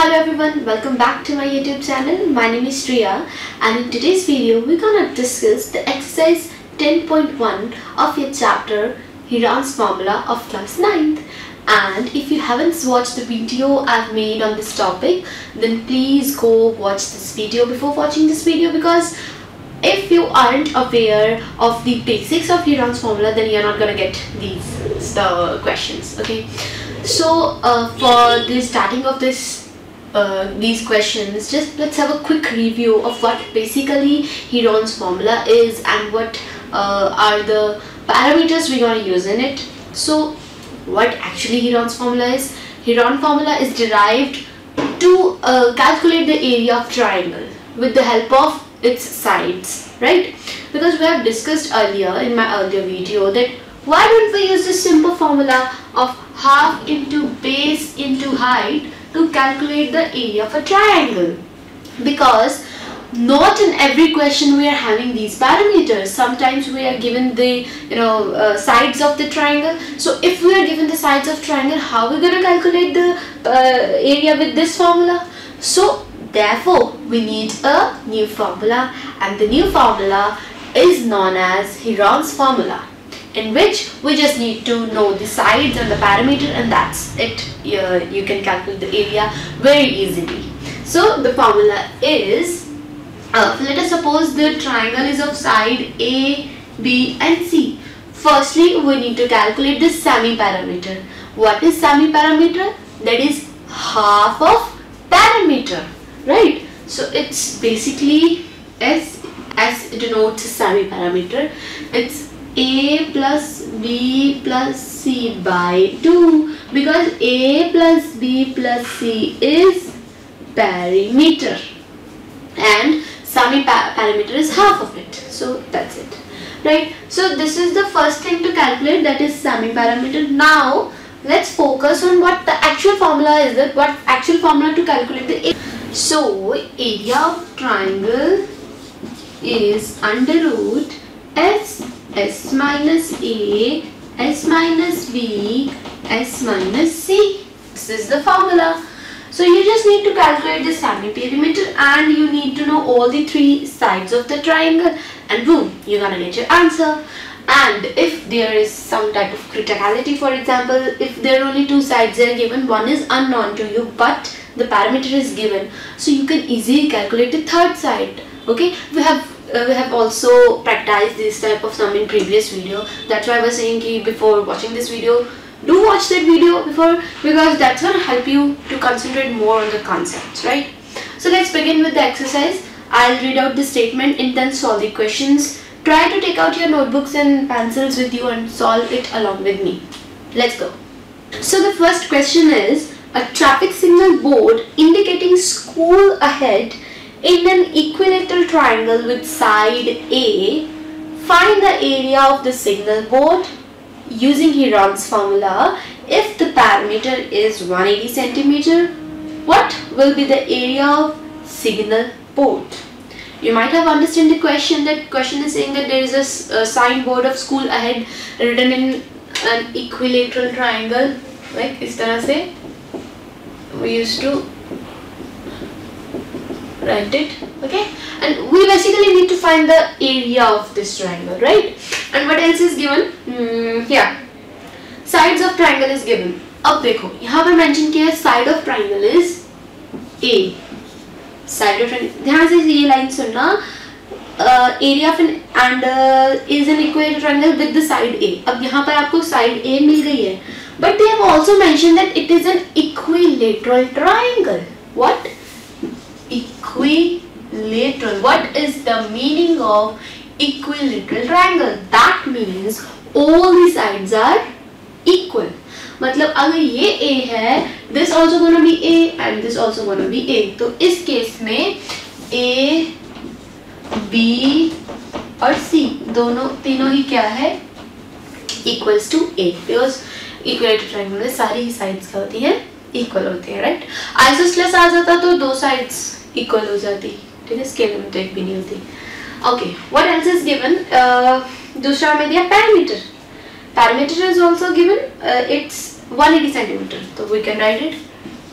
Hello everyone, welcome back to my YouTube channel. My name is Shriya and in today's video we're gonna discuss the exercise 10.1 of your chapter Heron's Formula of class 9th. And if you haven't watched the video I've made on this topic, then please go watch this video before watching this video, because if you aren't aware of the basics of Heron's formula, then you're not gonna get these questions. Okay, so for the starting of these questions, just let's have a quick review of what basically Heron's formula is and what are the parameters we're gonna use in it. So what actually Heron's formula is? Heron's formula is derived to calculate the area of triangle with the help of its sides, right? Because we have discussed earlier in my earlier video that why don't we use this simple formula of half into base into height to calculate the area of a triangle? Because not in every question we are having these parameters. Sometimes we are given the sides of the triangle. So if we are given the sides of triangle, how are we going to calculate the area with this formula? So therefore we need a new formula, and the new formula is known as Heron's formula, in which we just need to know the sides and the parameter, and that's it. You can calculate the area very easily. So the formula is, let us suppose the triangle is of side A, B and C. Firstly, we need to calculate the semi-parameter. What is semi-parameter? That is half of parameter, right? So it's basically as denotes semi-parameter. It's A plus B plus C by 2, because A plus B plus C is perimeter and semi-parameter is half of it. So that's it, right? So this is the first thing to calculate, that is semi-parameter. Now let's focus on what the actual formula is. That what actual formula to calculate the area. So area of triangle is under root S minus A, S minus B, S minus C. This is the formula. So you just need to calculate the semi-perimeter and you need to know all the three sides of the triangle, and boom, you're gonna get your answer. And if there is some type of criticality, for example, if there are only two sides are given, one is unknown to you but the parameter is given, so you can easily calculate the third side. Okay, we have also practiced this type of sum in previous video. That's why I was saying ki before watching this video, do watch that video before, because that's going to help you to concentrate more on the concepts, right? So let's begin with the exercise. I'll read out the statement and then solve the questions. Try to take out your notebooks and pencils with you and solve it along with me. Let's go. So the first question is, a traffic signal board indicating school ahead in an equilateral triangle with side A. Find the area of the signal board using Heron's formula. If the parameter is 180 centimeter, what will be the area of signal board? You might have understood the question. That question is saying that there is a signboard of school ahead written in an equilateral triangle, like इस तरह से we used to write it. Okay, and we basically need to find the area of this triangle, right? And what else is given? Here sides of triangle is given. अब देखो यहाँ पर mention किया है side of triangle is A. Side of triangle, ध्यान से ये line सुनना. Area of and is an equilateral triangle with the side A. अब यहाँ पर आपको side A मिल गई है, but they have also mentioned that it is an equilateral triangle. What? Equilateral. What is the meaning of equilateral triangle? That means all the sides are equal. मतलब अगर ये A है, this also gonna be A and this also gonna be A. तो इस case में A, B और C तीनों ही क्या है? Equals to A. Because equilateral triangle में सारी ही sides क्या होती हैं? Equal होती हैं, right? Isosceles आ जाता तो दो sides equal हो जाती, ठीक है? Scale भी नहीं होती. Okay, what else is given? दूसरा में दिया parameter. Parameter is also given. It's 180 centimeter. So we can write it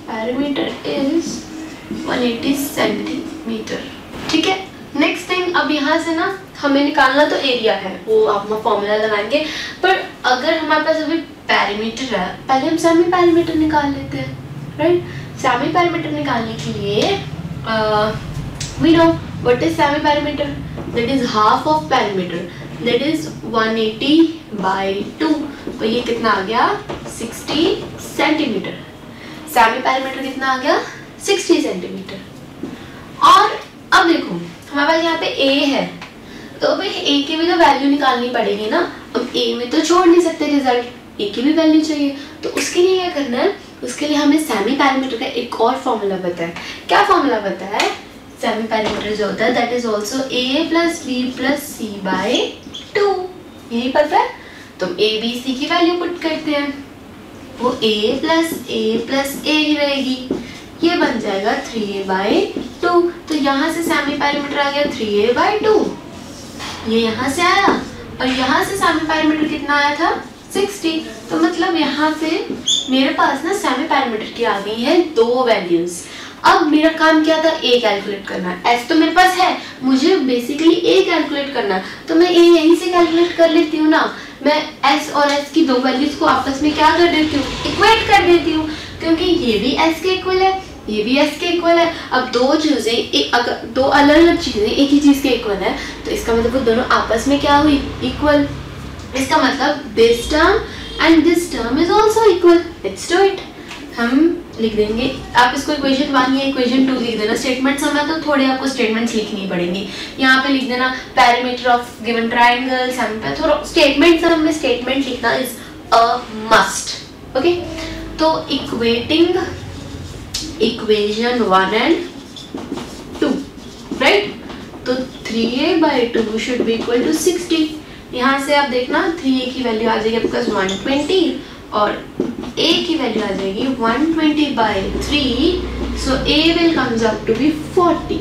perimeter is 180 centimetre. ठीक है, नेक्स्ट थिंग, अब यहाँ से ना हमें निकालना तो एरिया है, वो आप फॉर्मूला लगाएंगे, पर अगर हमारे पास अभी पेरीमीटर है, पहले हम सेमी पेरीमीटर निकाल लेते हैं, राइट। सेमी पेरीमीटर निकालने के लिए we know what is semi perimeter, that is half of perimeter, that is 180/2, तो ये कितना आ गया 60 सेंटीमीटर। सेमी पेरीमीटर कितना आ गया 60 सेंटीमीटर। और अब देखो हमारे पास यहाँ पे a है, तो भाई a की भी तो वैल्यू निकालनी पड़ेगी ना। अब a में तो छोड़ नहीं सकते रिजल्ट, a की भी वैल्यू चाहिए, तो उसके लिए क्या करना है, उसके लिए हमें सेमी पैरामीटर का एक और फॉर्मूला पता है। क्या फॉर्मूला पता है? सेमी पैरामीटर जो होता है that is also a + b + c/2, यही पता है। तो a b c की वैल्यू पुट करते हैं, वो a + a ही रहेगी, ये बन जाएगा 3a/2। तो यहाँ से सेमी पैरामीटर आ गया 3a/2, ये यहाँ से आया, और यहाँ से सेमी पैरामीटर कितना आया था 60। तो मतलब यहाँ से मेरे पास ना सेमी पैरामीटर की आ गई है 2 वैल्यूज। अब मेरा काम क्या था, a कैलकुलेट करना। s तो मेरे पास है, मुझे बेसिकली a कैलकुलेट करना, तो मैं a यहीं से कैलकुलेट कर लेती हूँ ना। मैं s और s की 2 वैल्यूज को आपस में क्या कर देती हूँ, इक्वेट कर देती हूँ, क्योंकि ये भी s के इक्वल है, ये भी s के इक्वल है। अब दो चीजें, अगर 2 अलग अलग चीजें एक ही चीज के इक्वल है, तो इसका मतलब वो दोनों आपस में क्या हुई, इक्वल। इसका मतलब this term and this term is also equal. Let's do it. हम लिख देंगे, आप इसको इक्वेशन 1 या इक्वेशन 2 लिख देना। स्टेटमेंट्स हमें तो थोड़े आपको स्टेटमेंट्स लिखनी पड़ेंगी। यहाँ पे लिख देना पैरामीटर ऑफ गिवन ट्रायंगल, थोड़ा स्टेटमेंट्स हमें स्टेटमेंट लिखना इज अ मस्ट। ओके, तो इक्वेटिंग इक्वेशन 1 and 2, राइट। तो 3a/2 should be equal to 60। यहाँ से आप देखना 3a की वैल्यू आ जाएगी आपके पास 120 और a की वैल्यू आ जाएगी 120/3, so a will comes up to be 40।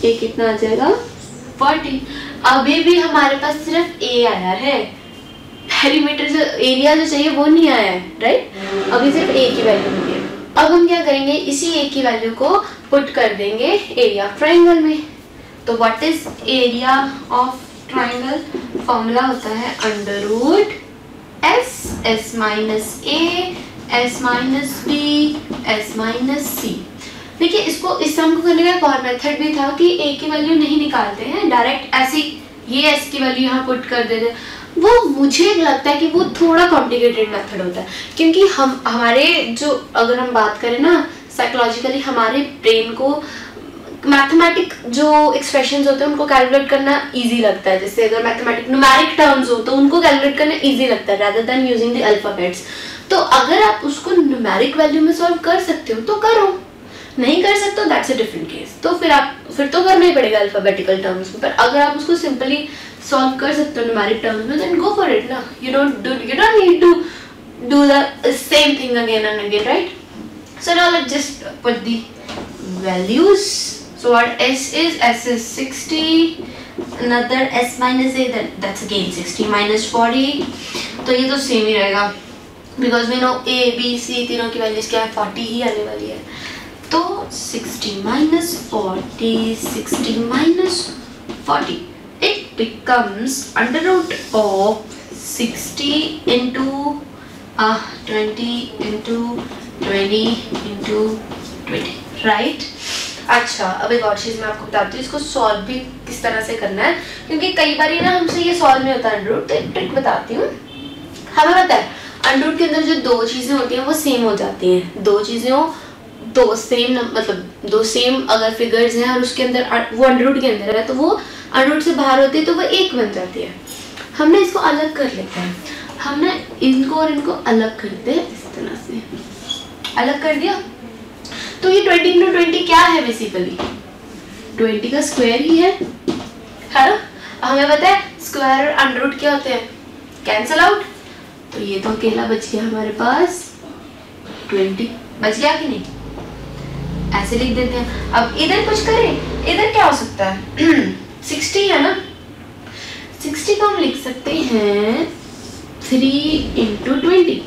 a कितना आ जाएगा 40। अभी भी हमारे पास सिर्फ a आया है, पेरीमीटर जो एरिया जो चाहिए वो नहीं आया है, राइट। अभी सिर्फ a की वैल्यू मिली है। अब हम क्या करेंगे, इसी a की वैल्यू को पुट कर देंगे एरिया ऑफ ट्रायंगल में। तो what is area of triangle, formula होता है √s, s - a, s - b, s - c। देखिए, इसको इस सम को करने का एक और मेथड भी था कि a की वैल्यू नहीं निकालते हैं, डायरेक्ट ऐसे ये s की वैल्यू यहाँ पुट कर देते। वो मुझे लगता है कि वो थोड़ा कॉम्प्लिकेटेड मेथड होता है, क्योंकि हमारे जो, अगर हम बात करें ना साइकोलॉजिकली, हमारे ब्रेन को मैथमेटिक जो एक्सप्रेशंस होते हैं उनको कैलकुलेट करना इजी लगता है। जैसे अगर मैथमेटिक न्यूमेरिक टर्म्स हो तो उनको कैलकुलेट करना इजी लगता है rather than using the alphabets. तो अगर आप उसको न्यूमेरिक वैल्यू में सॉल्व कर सकते हो तो करो, नहीं कर सकते हो दैट्स अ डिफरेंट केस। तो फिर तो करना ही पड़ेगा अल्फाबेटिकल टर्म्स में। पर अगर आप उसको सिंपली सॉल्व कर सकते हो न्यूमेरिक टर्म्स में, देन गो फॉर इट ना। You don't need to do the same thing again and again, right. So now let's just put the values. So what s is 60, another s minus a, that's again 60 minus 40. तो ये तो same ही रहेगा, because we know a b c तीनों की values क्या है, 40 ही आने वाली है। तो 60 minus 40, 60 minus 40, it becomes √of 60 into 20 into 20 into 20, right? अच्छा, अब एक और चीज़ मैं आपको बताती हूँ, इसको सॉल्व भी किस तरह से करना है, क्योंकि कई बार ना हमसे ये सॉल्व नहीं होता √। तो एक ट्रिक बताती हूँ। हमें पता है √के अंदर जो 2 चीज़ें होती हैं वो सेम हो जाती हैं। 2 चीज़ें हो, 2 सेम, मतलब 2 सेम अगर फिगर्स हैं और उसके अंदर वो √के अंदर है, तो वो √से बाहर होती है तो वो 1 बन जाती है। हमने इसको अलग कर लेते हैं, हमने इनको और इनको अलग करते हैं, इस तरह से अलग कर दिया। तो ये 20 into 20 क्या है, बेसिकली 20 का स्क्वायर ही है ना। हमें पता है स्क्वायर और √, क्या होते हैं, कैंसल आउट। तो ये तो अकेला बच गया हमारे पास, 20 बच गया कि नहीं, ऐसे लिख देते हैं। अब इधर कुछ करें, इधर क्या हो सकता है 60 है ना, 60 को हम लिख सकते हैं 3 into 20।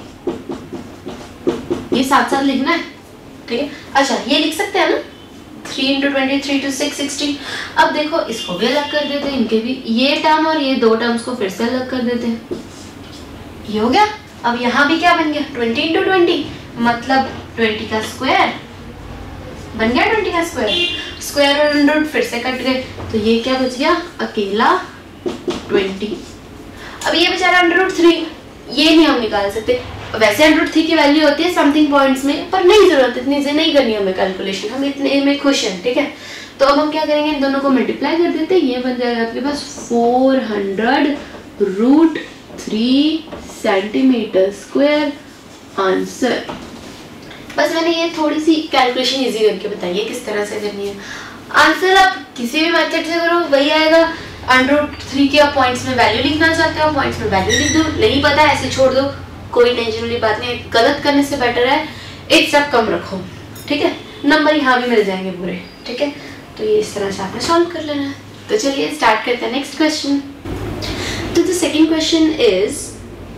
ये साथ साथ लिखना है, ठीक है। अच्छा ये लिख सकते हैं ना 3 इंटू 20 3 टू 6 60। अब देखो इसको भी अलग कर देते हैं, इनके भी ये टर्म और ये दो टर्म्स को फिर से अलग कर देते हैं। ये हो गया। अब यहाँ भी क्या बन गया 20 इंटू 20 मतलब 20 का स्क्वायर बन गया 20 का स्क्वायर। स्क्वायर और अंडर रूट फिर से कट गए तो ये क्या बच गया अकेला 20। अब ये बेचारा अंडर रूट 3 ये नहीं हम निकाल सकते। वैसे अंडर रूट 3 की वैल्यू होती है समथिंग पॉइंट्स में, पर नहीं जरूरत इतनी से नहीं करनी हमें कैलकुलेशन, हम इतने में खुश हैं। ठीक है, तो अब हम क्या करेंगे इन दोनों को मल्टीप्लाई कर देते हैं। ये बन जाएगा आपके पास 400 रूट 3 सेंटीमीटर स्क्वायर आंसर। बस मैंने ये थोड़ी सी कैलकुलेशन इजी करके बताई है किस तरह से करनी है। आंसर आप किसी भी मेथड से करो वही आएगा। अंडर रूट 3 के आप पॉइंट्स में वैल्यू लिखना चाहते हो पॉइंट्स में वैल्यू लिख दो, नहीं पता ऐसे छोड़ दो, कोई टेंशन वाली बात नहीं। गलत करने से बेटर है एक सब कम रखो। ठीक है, नंबर यहाँ भी मिल जाएंगे पूरे। ठीक है, तो ये इस तरह से आपने सॉल्व कर लेना है। तो चलिए स्टार्ट करते हैं नेक्स्ट क्वेश्चन। तो the second question is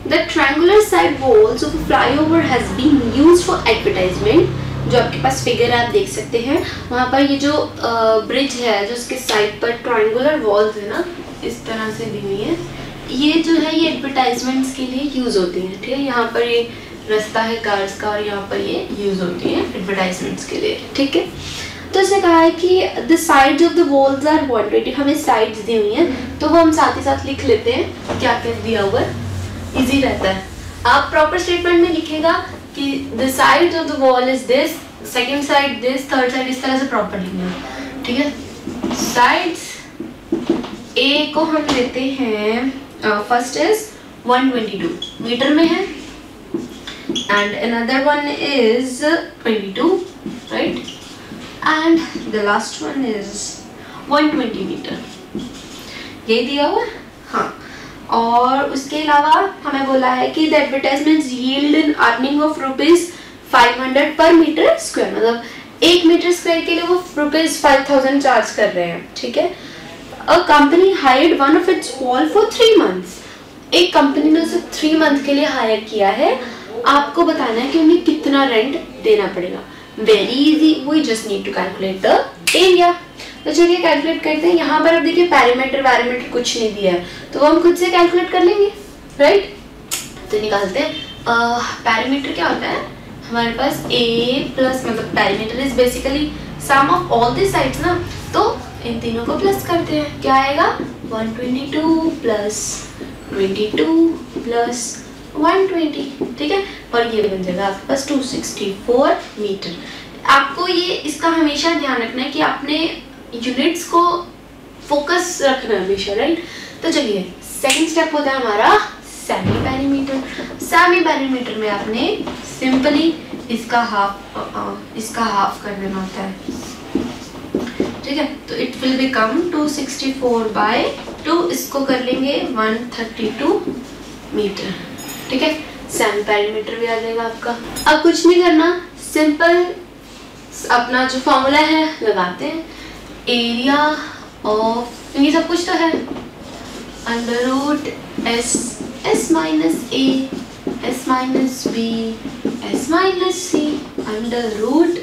the triangular side walls of flyover has been used for advertisement. जो आपके पास फिगर आप देख सकते हैं वहाँ पर ये जो ब्रिज है जो उसके साइड पर ट्रायंगुलर वॉल्स है ना इस तरह से दी हुई है, ये जो है ये एडवर्टाइजमेंट्स के लिए यूज होती हैं। ठीक है, यहाँ पर ये रास्ता है कार्स का और यहाँ पर ये यूज होती है एडवर्टाइजमेंट्स के लिए। ठीक है, तो इसने कहा है कि the sides of the walls are 120। हमें साइड्स दी हुई हैं तो वो हम साथ ही साथ लिख लेते हैं क्या क्या दिया हुआ, इजी रहता है। आप प्रॉपर स्टेटमेंट में लिखेगा कि the side of the wall is this, second side this, third side इस तरह से प्रॉपर लिखना। ठीक है, साइड्स ए को हम लेते हैं फर्स्ट इज 122 मीटर में है and another one is 22 right and the last one is 120 metre, ये दिया हुआ। हाँ, और उसके अलावा हमें बोला है कि the advertisements yield an earning of ₹500 per metre square, मतलब 1 मीटर स्क्वायर के लिए वो ₹5000 चार्ज कर रहे हैं। ठीक है, a company hired one of its wall for 3 months. एक कंपनी ने उसे 3 मंथ के लिए हायर किया है। आपको बताना है कि उन्हें कितना रेंट देना पड़ेगा। Very easy, we just need to calculate the area. तो चलिए कैलकुलेट करते हैं। यहाँ पर अब देखिए पैरामीटर कुछ नहीं दिया है तो वो हम खुद से कैलकुलेट कर लेंगे राइट। तो निकालते हैं पैरामीटर क्या होता है हमारे पास a प्लस, मतलब parameter is basically sum of all the sides ना, तो इन तीनों को प्लस करते हैं। क्या आएगा 122 प्लस 22 प्लस 120। ठीक है, और ये बन जाएगा आपके पास 264 मीटर। आपको ये इसका हमेशा ध्यान रखना है कि आपने यूनिट्स को फोकस रखना है हमेशा राइट। तो चलिए सेकंड स्टेप होता है हमारा सेमी पेरीमीटर। सेमी पेरीमीटर में आपने सिंपली इसका हाफ कर देना होता है। ठीक है, तो इट विल बिकम 264/2, इसको कर लेंगे 132 मीटर। ठीक है, सेमी पेरीमीटर भी आ जाएगा आपका। अब कुछ नहीं करना, सिंपल अपना जो फॉर्मूला है लगाते हैं। एरिया ऑफ ये सब कुछ तो है under root s minus a s minus b s minus c under root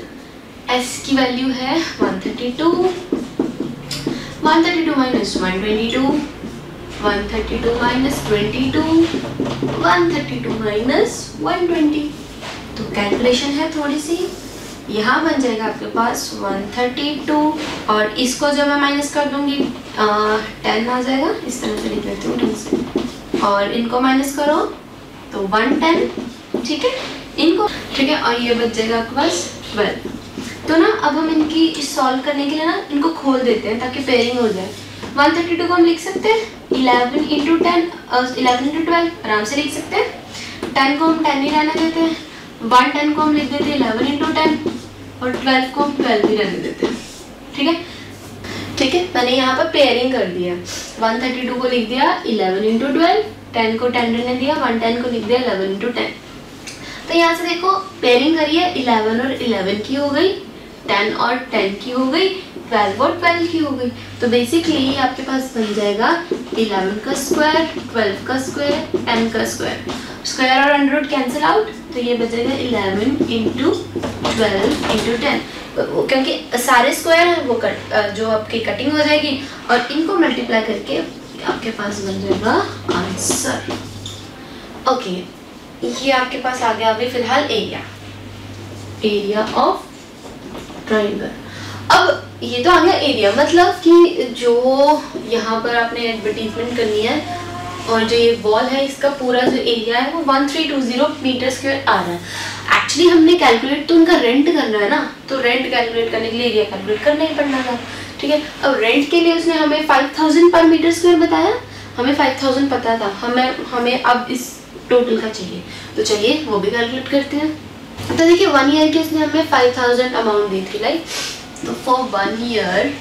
s की वैल्यू है 132 माइनस 122 132 माइनस 22 132 माइनस 120। तो कैलकुलेशन है थोड़ी सी, यहाँ बन जाएगा आपके पास 132 और इसको जब मैं माइनस कर दूंगी 10 आ जाएगा। इस तरह से लिख लेती हूँ ढंग से, और इनको माइनस करो तो 110। ठीक है, इनको ठीक है, और ये बच जाएगा आपके पास 12। तो ना अब हम इनकी सॉल्व करने के लिए ना इनको खोल देते हैं ताकि पेयरिंग हो जाए। 132 को हम लिख सकते हैं 11 इंटू 10 11 इंटू 12 आराम से लिख सकते हैं। 10 को हम 10 ही रहने देते हैं, 110 को हम लिख देते हैं 11 इंटू 10 और 12 को हम 12 ही रहने देते हैं। ठीक है, ठीक है, मैंने यहाँ पर पेयरिंग कर दिया। 132 को लिख दिया 11 इंटू 12, 10 को 10 रहने दिया, 110 को लिख दिया 11 इंटू 10। तो यहाँ से देखो पेयरिंग करिए 11 और 11 की हो गई, 10 और 10 की हो गई, 12 और 12 की हो गई। तो बेसिकली आपके पास बन जाएगा 11 का स्क्वायर, 12 का स्क्वायर, 10 का स्क्वायर, स्क्वायर और अंडर रूट कैंसिल आउट, तो ये बचेगा 11 इंटू 12 इंटू 10, क्योंकि सारे स्क्वायर हैं वो जो आपकी कटिंग हो जाएगी और इनको मल्टीप्लाई करके आपके पास बन जाएगा आंसर। ओके, ये आपके पास आ गया अभी फिलहाल एरिया ऑफ ट्राइंगल। अब ये तो आ गया एरिया, मतलब कि जो यहाँ पर आपने एडवर्टीजमेंट करनी है और जो ये वॉल है इसका पूरा जो एरिया है वो 1320 मीटर स्क्वायर आ रहा है। एक्चुअली हमने कैलकुलेट तो उनका रेंट करना है ना, तो रेंट कैलकुलेट करने के लिए एरिया कैलकुलेट करना ही पड़ना था, ठीक है। अब रेंट के लिए उसने हमें 5000 पर मीटर स्क्वायर बताया, हमें 5000 पता था, हमें अब इस टोटल का चाहिए, तो चलिए वो भी कैलकुलेट करते हैं। तो देखिए 1 ईयर के उसने हमें 5000 अमाउंट दी थी, राइट। तो for 1 year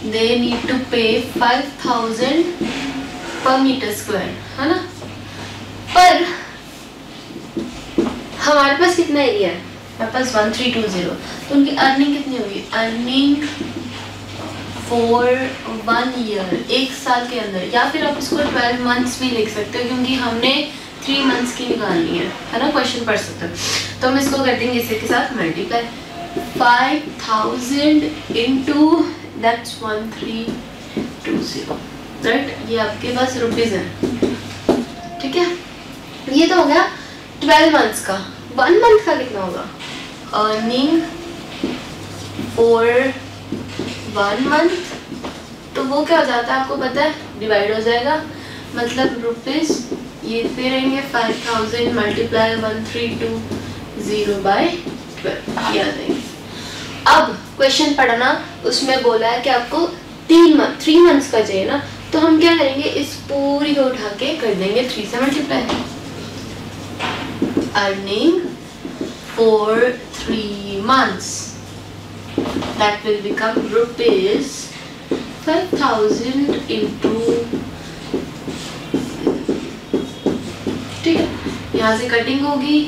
they need to pay 5000 पर मीटर स्क्वायर, है ना। पर हमारे पास कितना एरिया है, हमारे पास 1320, तो उनकी अर्निंग कितनी होगी, अर्निंग फॉर 1 ईयर, 1 साल के अंदर, या फिर आप इसको 12 मंथ्स भी लिख सकते हो क्योंकि हमने 3 मंथ्स की निकालनी है ना, क्वेश्चन पढ़ सकते हो। तो हम इसको कर देंगे इसी के साथ मल्टीप्लाई, 5000 इंटू दैट्स 1320, राइट। ये आपके पास रुपीज है, ठीक है। ये तो हो गया 12 मंथ्स का। 1 मंथ का कितना होगा, अर्निंग फॉर 1 मंथ, तो वो क्या हो जाता है आपको पता है, डिवाइड हो जाएगा, मतलब रुपीज ये पे रहेंगे 5000 मल्टीप्लाई 1320 बाय 12, ये आ जाएंगे। अब क्वेश्चन पढ़ना, उसमें बोला है कि आपको 3 मंथ्स का चाहिए ना, तो हम क्या करेंगे, इस पूरी को उठा के कर देंगे 3 से multiply, earning for 3 months, that will become rupees 5000 into, ठीक है। यहाँ से कटिंग होगी,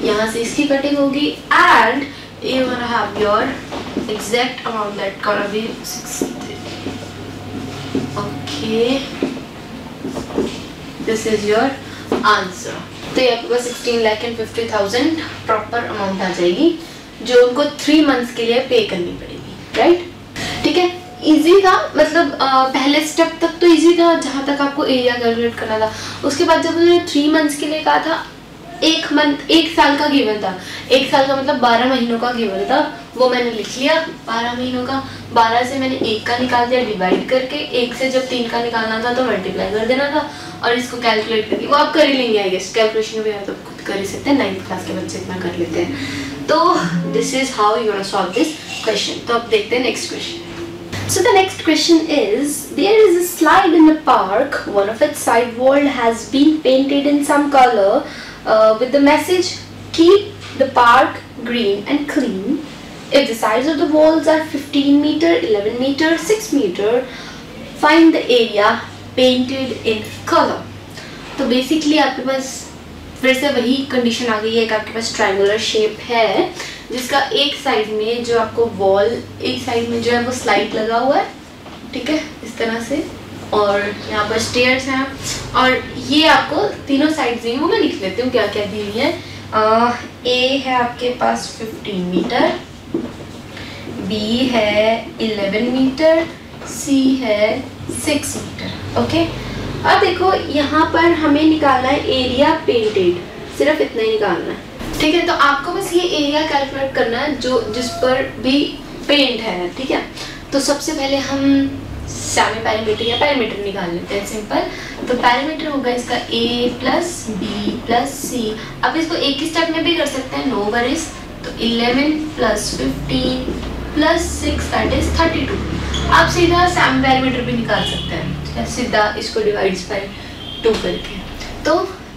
यहाँ से इसकी कटिंग होगी, and you wanna have your exact amount that gonna be 60. Okay, this is your answer. तो ये आपके पास 16,50,000 प्रॉपर अमाउंट आ जाएगी जो उनको 3 मंथ्स के लिए पे करनी पड़ेगी, राइट। ठीक है, इजी था, मतलब पहले स्टेप तक तो इजी था जहाँ तक आपको एरिया कैलकुलेट करना था। उसके बाद जब उन्होंने 3 मंथ्स के लिए कहा था, 1 साल का गिवन था, 1 साल का मतलब 12 महीनों का गिवन था, वो मैंने लिख लिया 12 महीनों का। 12 से मैंने 1 का निकाल दिया डिवाइड करके, 1 से जब 3 का निकालना था तो मल्टीप्लाई कर देना था, और इसको कैलकुलेट करके वो आप कर ही लेंगे, आई गेस कैलकुलेशन भी आप तो खुद कर ही सकते हैं, 9th क्लास के बच्चे इतना कर लेते हैं। तो this is how you gonna solve this question. तो अब देखते हैं next question. So the next question is, there is a slide in a park. One of its side wall has been painted in some color with the message, keep the park green and clean. If the sides of the walls are 15 meter, 11 meter, 6 meter, find the area painted in color. तो basically आपके पास फिर से वही condition आ गई है कि आपके पास triangular shape है जिसका एक साइड में जो आपको वॉल, एक साइड में जो है वो स्लाइड लगा हुआ है, ठीक है, इस तरह से, और यहाँ पर स्टेयर्स हैं, और ये आपको तीनों साइड्स दी, वो मैं लिख लेती हूँ क्या क्या दी हुई है। ए है आपके पास 15 मीटर, बी है 11 मीटर, सी है 6 मीटर। ओके, अब देखो यहाँ पर हमें निकालना है एरिया पेंटेड, सिर्फ इतना ही निकालना है, ठीक है। तो आपको बस ये एरिया कैलकुलेट करना है जो जिस पर भी पेंट है, ठीक है। तो सबसे पहले हम सामने पैरामीटर या पैरामीटर निकाल लेते हैं, सिंपल। तो पैरामीटर होगा इसका a प्लस बी प्लस सी। अब इसको एक ही स्टेप में भी कर सकते हैं, नो वरीज। तो 11 प्लस 15 प्लस 6 दैट इज 32। आप सीधा सैम पैरामीटर भी निकाल सकते हैं, ठीक है, सीधा इसको डिवाइड्स बाय 2 करके। तो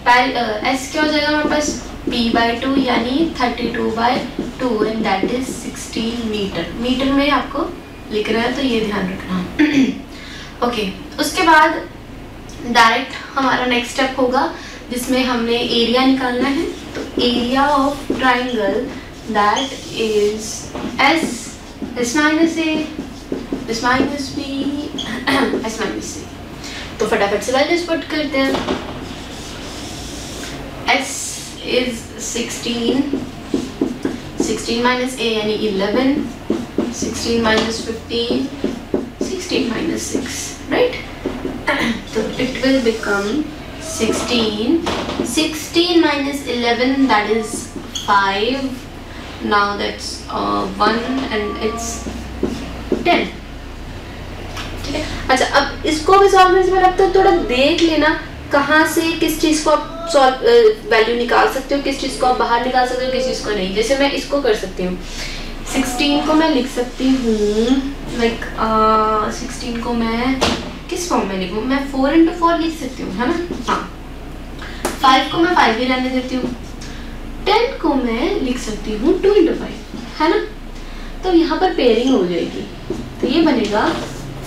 एस क्या हो जाएगा हमारे पास, p/2 यानी 32/2 and that is 16 metre. Metre में आपको लिखना है तो ये ध्यान रखना। ओके, उसके बाद डायरेक्ट हमारा नेक्स्ट स्टेप होगा जिसमें हमने एरिया निकालना है। तो area of triangle that is S s minus a, s minus b, s minus c। तो फटाफट से वैल्यूज पुट करते हैं। s is 16, 16 minus a यानी 11, 16 minus 15, 16 minus 6, right? So it will become 16, 16 minus 11, that is 5, now that's 1 and it's 10। ठीक है, अच्छा अब इसको भी सॉल्व करने से पहले अब तो थोड़ा देख लेना कहाँ से किस चीज़ को आप वैल्यू निकाल सकते हो, किस चीज़ को आप बाहर निकाल सकते हो, किस चीज़ को नहीं। जैसे मैं इसको कर सकती हूँ, 16 को मैं लिख सकती हूँ लाइक 16 को मैं किस फॉर्म में लिखूँ, मैं 4 into 4 लिख सकती हूँ, है ना। हाँ, 5 को मैं 5 ही रहने देती हूँ, 10 को मैं लिख सकती हूँ 2 into 5, है ना। तो यहाँ पर पेयरिंग हो जाएगी, तो ये बनेगा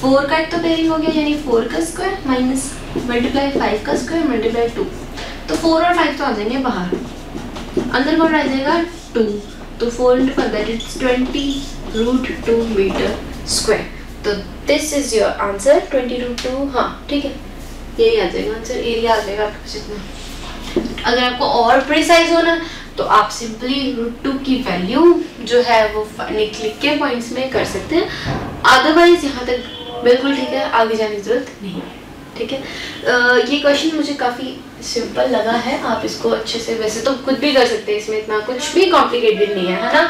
4 का एक तो पेयरिंग हो गया यानी 4 का स्क्वायर माइनस मल्टीप्लाई 5 का स्क्वायर मल्टीप्लाई 2, तो 4 और 5 तो आ जाएंगे बाहर, अंदर कौन रह जाएगा 2, तो 4 into 5 that is 20√2 metre square. तो दिस इज योर आंसर 20√2। हाँ ठीक है, यही आ जाएगा आंसर, एरिया आ जाएगा आपके पास इतना। अगर आपको और प्रिसाइज होना तो आप सिंपली √2 की वैल्यू जो है वो लिख के पॉइंट्स में कर सकते हैं, अदरवाइज यहाँ तक बिल्कुल ठीक है, आगे जाने की जरूरत नहीं है। ठीक है, ये क्वेश्चन मुझे काफ़ी सिंपल लगा है, आप इसको अच्छे से वैसे तो खुद भी कर सकते हैं, इसमें इतना कुछ भी कॉम्प्लिकेटेड नहीं है ना।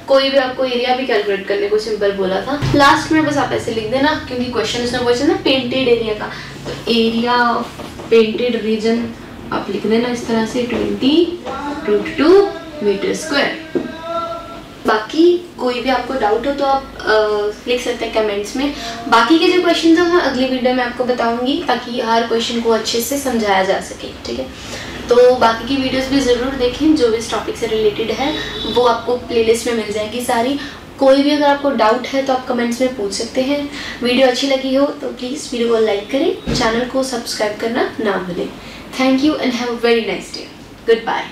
कोई भी आपको एरिया भी कैलकुलेट करने को सिंपल बोला था, लास्ट में बस आप ऐसे लिख देना, क्योंकि क्वेश्चन उसने पूछा ना पेंटेड एरिया का, तो एरिया पेंटेड रीजन आप लिख देना इस तरह से 20√2 मीटर स्क्वायर। बाकी कोई भी आपको डाउट हो तो आप लिख सकते हैं कमेंट्स में। बाकी के जो क्वेश्चन हैं मैं अगली वीडियो में आपको बताऊंगी, ताकि हर क्वेश्चन को अच्छे से समझाया जा सके। ठीक है, तो बाकी की वीडियोस भी ज़रूर देखें, जो भी इस टॉपिक से रिलेटेड है वो आपको प्लेलिस्ट में मिल जाएगी सारी। कोई भी अगर आपको डाउट है तो आप कमेंट्स में पूछ सकते हैं। वीडियो अच्छी लगी हो तो प्लीज़ वीडियो को लाइक करें, चैनल को सब्सक्राइब करना ना भूलें। Thank you and have a very nice day. Good bye.